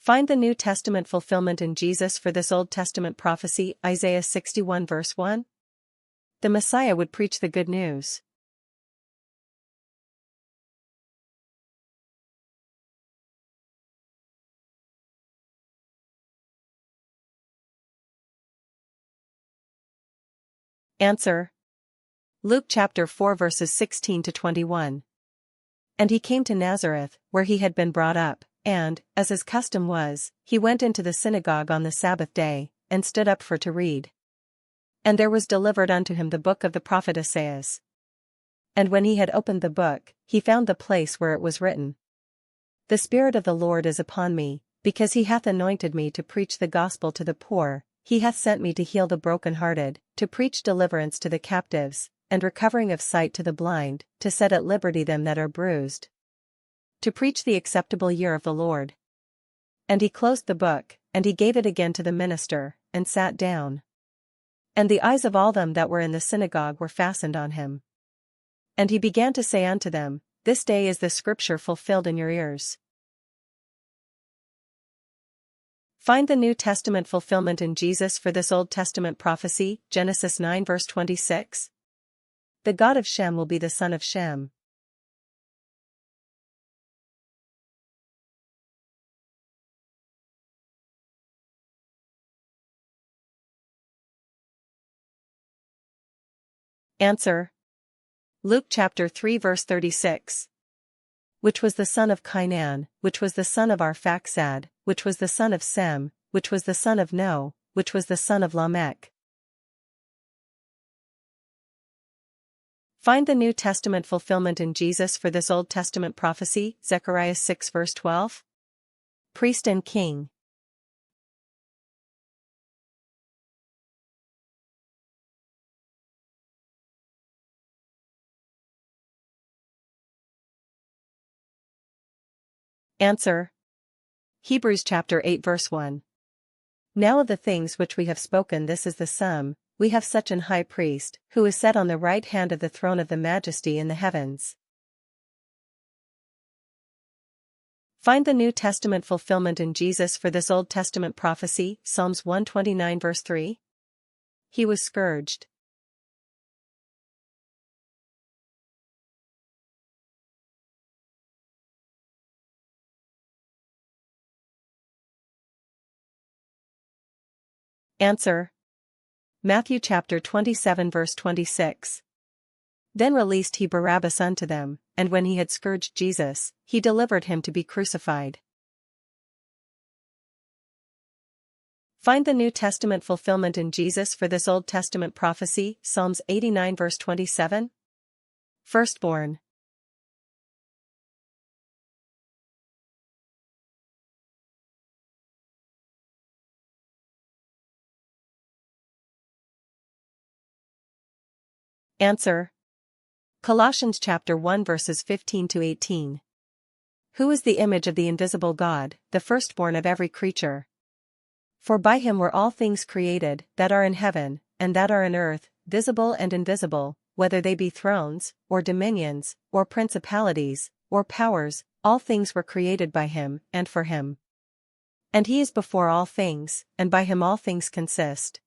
Find the New Testament fulfillment in Jesus for this Old Testament prophecy, Isaiah 61 verse 1. The Messiah would preach the good news. Answer. Luke chapter 4 verses 16 to 21. And he came to Nazareth, where he had been brought up, and, as his custom was, he went into the synagogue on the Sabbath day, and stood up for to read. And there was delivered unto him the book of the prophet Esaias. And when he had opened the book, he found the place where it was written, The Spirit of the Lord is upon me, because he hath anointed me to preach the gospel to the poor, he hath sent me to heal the brokenhearted, to preach deliverance to the captives, and recovering of sight to the blind, to set at liberty them that are bruised, to preach the acceptable year of the Lord. And he closed the book, and he gave it again to the minister, and sat down. And the eyes of all them that were in the synagogue were fastened on him. And he began to say unto them, This day is the scripture fulfilled in your ears. Find the New Testament fulfillment in Jesus for this Old Testament prophecy, Genesis 9 verse 26. The God of Shem will be the son of Shem. Answer. Luke chapter 3 verse 36. Which was the son of Cainan, which was the son of Arphaxad, which was the son of Sem, which was the son of Noe, which was the son of Lamech. Find the New Testament fulfillment in Jesus for this Old Testament prophecy, Zechariah 6 verse 12. Priest and king. Answer. Hebrews chapter 8 verse 1. Now of the things which we have spoken this is the sum, we have such an high priest, who is set on the right hand of the throne of the majesty in the heavens. Find the New Testament fulfillment in Jesus for this Old Testament prophecy, Psalms 129 verse 3. He was scourged. Answer. Matthew chapter 27 verse 26. Then released he Barabbas unto them, and when he had scourged Jesus, he delivered him to be crucified. Find the New Testament fulfillment in Jesus for this Old Testament prophecy, Psalms 89 verse 27. Firstborn. Answer. Colossians chapter 1 verses 15 to 18. Who is the image of the invisible God, the firstborn of every creature? For by him were all things created, that are in heaven, and that are in earth, visible and invisible, whether they be thrones, or dominions, or principalities, or powers, all things were created by him, and for him. And he is before all things, and by him all things consist.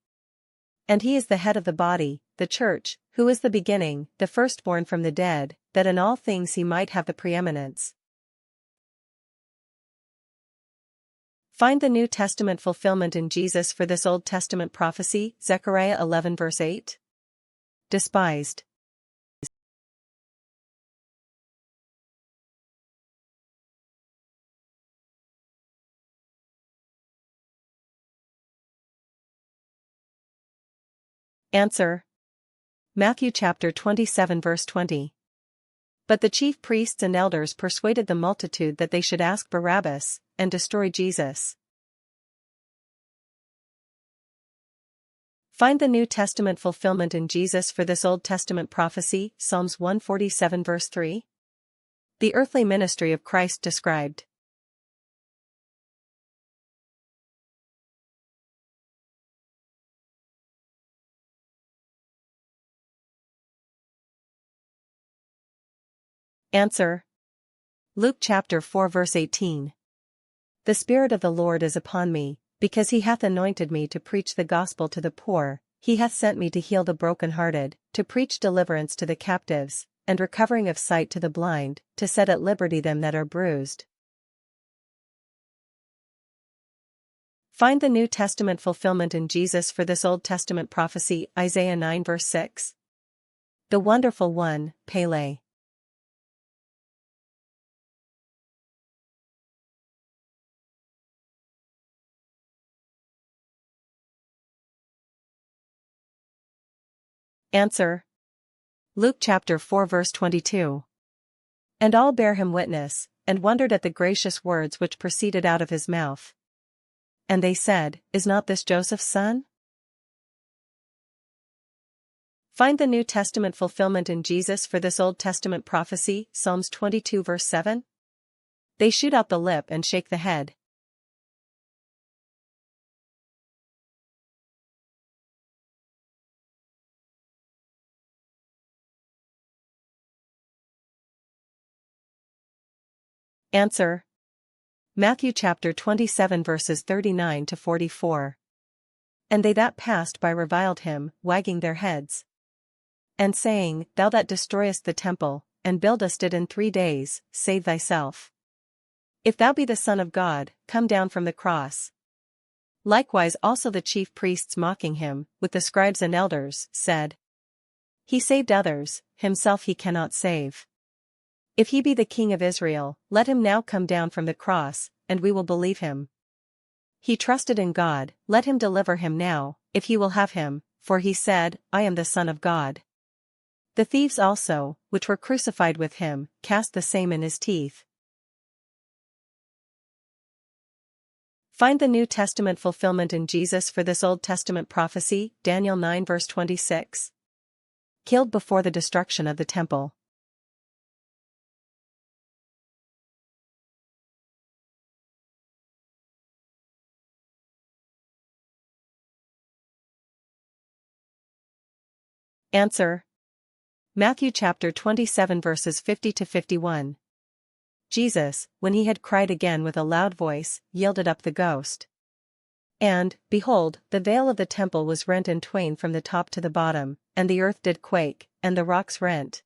And he is the head of the body, the church, who is the beginning, the firstborn from the dead, that in all things he might have the preeminence. Find the New Testament fulfillment in Jesus for this Old Testament prophecy, Zechariah 11 verse 8. Despised. Answer. Matthew chapter 27 verse 20. But the chief priests and elders persuaded the multitude that they should ask Barabbas, and destroy Jesus. Find the New Testament fulfillment in Jesus for this Old Testament prophecy, Psalms 147 verse 3. The earthly ministry of Christ described. Answer. Luke chapter 4 verse 18. The Spirit of the Lord is upon me, because he hath anointed me to preach the gospel to the poor, he hath sent me to heal the brokenhearted, to preach deliverance to the captives, and recovering of sight to the blind, to set at liberty them that are bruised. Find the New Testament fulfillment in Jesus for this Old Testament prophecy, Isaiah 9 verse 6. The Wonderful One, Pele. Answer. Luke chapter 4 verse 22. And all bare him witness, and wondered at the gracious words which proceeded out of his mouth. And they said, Is not this Joseph's son? Find the New Testament fulfillment in Jesus for this Old Testament prophecy, Psalms 22 verse 7. They shoot out the lip and shake the head. Answer. Matthew chapter 27 verses 39 to 44. And they that passed by reviled him, wagging their heads, and saying, Thou that destroyest the temple, and buildest it in 3 days, save thyself. If thou be the Son of God, come down from the cross. Likewise also the chief priests mocking him, with the scribes and elders, said, He saved others, himself he cannot save. If he be the King of Israel, let him now come down from the cross, and we will believe him. He trusted in God, let him deliver him now, if he will have him, for he said, I am the Son of God. The thieves also, which were crucified with him, cast the same in his teeth. Find the New Testament fulfillment in Jesus for this Old Testament prophecy, Daniel 9 verse 26. Killed before the destruction of the temple. Answer. Matthew chapter 27 verses 50 to 51. Jesus, when he had cried again with a loud voice, yielded up the ghost. And, behold, the veil of the temple was rent in twain from the top to the bottom, and the earth did quake, and the rocks rent,